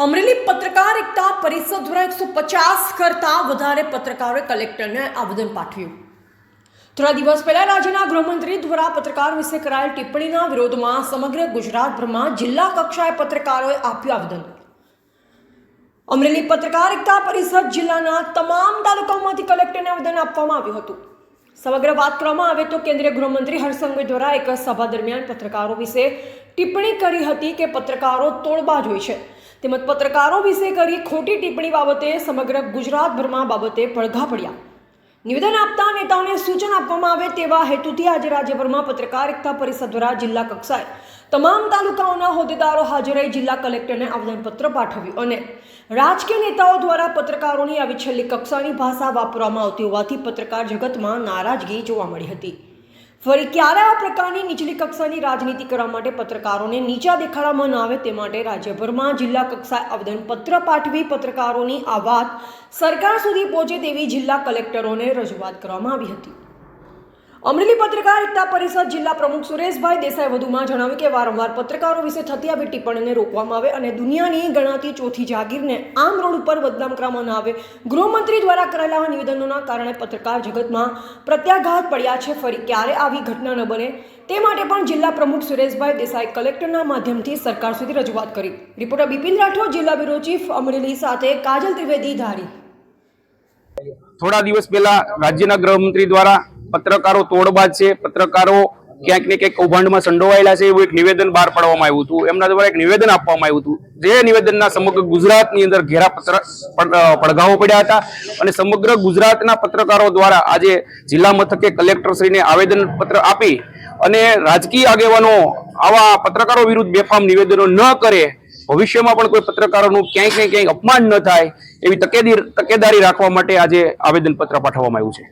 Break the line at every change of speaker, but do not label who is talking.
અમરેલી પત્રકાર એકતા પરિષદ દ્વારા 150 કરતા વધારે પત્રકારોએ કલેક્ટરને આવેદન પાઠવ્યું। થોડા દિવસ પહેલા રાજ્યના ગૃહમંત્રી દ્વારા પત્રકાર વિશે કરાયેલ ટિપ્પણીના વિરોધમાં સમગ્ર ગુજરાતભરમાં જિલ્લા કક્ષાએ પત્રકારોએ આપ્યું આવેદન। અમરેલી પત્રકાર એકતા પરિષદ જિલ્લાના તમામ તાલુકાઓમાંથી કલેક્ટરને આવેદન આપવામાં આવ્યું હતું। સમગ્ર વાત કરવામાં આવે તો કેન્દ્રીય ગૃહમંત્રી હર્ષ સંઘવી દ્વારા એક સભા દરમિયાન પત્રકારો વિશે ટિપ્પણી કરી હતી કે પત્રકારો તોડબાજ હોય છે તેમજ પત્રકારો વિશે કરી ખોટી ટિપ્પણી બાબતે સમગ્ર ગુજરાતભરમાં બાબતે પડઘા પડ્યા। નિવેદન આપતા નેતાઓને સૂચન આપવામાં આવે તેવા હેતુથી આજે રાજ્યભરમાં પત્રકાર એકતા પરિષદ દ્વારા જિલ્લા કક્ષાએ તમામ તાલુકાઓના હોદ્દેદારો હાજર રહી જિલ્લા કલેક્ટરને આવેદનપત્ર પાઠવ્યું અને રાજકીય નેતાઓ દ્વારા પત્રકારોની આવી છેલ્લી કક્ષાની ભાષા વાપરવામાં આવતી હોવાથી પત્રકાર જગતમાં નારાજગી જોવા મળી હતી। ફરી ક્યારે આ પ્રકારની નીચલી કક્ષાની રાજનીતિ કરવા માટે પત્રકારોને નીચા દેખાડવામાં ન આવે તે માટે રાજ્યભરમાં જિલ્લા કક્ષાએ આવેદનપત્ર પાઠવી પત્રકારોની આ વાત સરકાર સુધી પહોંચે તેવી જિલ્લા કલેક્ટરોને રજૂઆત કરવામાં આવી હતી। અમરેલી પત્રકાર એકતા પરિષદ જિલ્લા પ્રમુખ સુરેશભાઈ દેસાઈ વધુમાં જણાવ્યું કે વારંવાર પત્રકારો વિશે થતી આવી ટિપ્પણીને રોકવામાં આવે અને દુનિયાની ગણાતી ચોથી જાગીરને આમ રોડ ઉપર બદનામ કરવામાં ન આવે। ગૃહમંત્રી દ્વારા કરાયેલા નિવેદનોના કારણે પત્રકાર જગતમાં પ્રત્યાઘાત પડ્યા છે। ફરી ક્યારે આવી ઘટના ન બને તે માટે પણ જિલ્લા પ્રમુખ સુરેશભાઈ દેસાઈ કલેક્ટરના માધ્યમથી સરકાર સુધી રજૂઆત કરી। રિપોર્ટર બિપિન રાઠોડ, જિલ્લા બ્યુરો ચીફ, અમરેલી સાથે કાજલ ત્રિવેદી, ધારી।
થોડા દિવસ પહેલા રાજ્યના ગૃહમંત્રી દ્વારા પત્રકારો તોડબાજ છે, પત્રકારો ક્યાંક ને ક્યાંક કૌભાંડમાં સંડોવાયેલા છે એવું એક નિવેદન બહાર પાડવામાં આવ્યું હતું। એમના દ્વારા એક નિવેદન આપવામાં આવ્યું હતું, જે નિવેદનના સમગ્ર ગુજરાતની અંદર ઘેરા પડઘાઓ પડ્યા હતા અને સમગ્ર ગુજરાતના પત્રકારો દ્વારા આજે જિલ્લા મથકે કલેક્ટરશ્રીને આવેદન પત્ર આપી અને રાજકીય આગેવાનો આવા પત્રકારો વિરુદ્ધ બેફામ નિવેદનો ન કરે, ભવિષ્યમાં પણ કોઈ પત્રકારોનું ક્યાંક ને ક્યાંક અપમાન ન થાય એવી તકેદારી રાખવા માટે આજે આવેદન પત્ર પાઠવવામાં આવ્યું છે।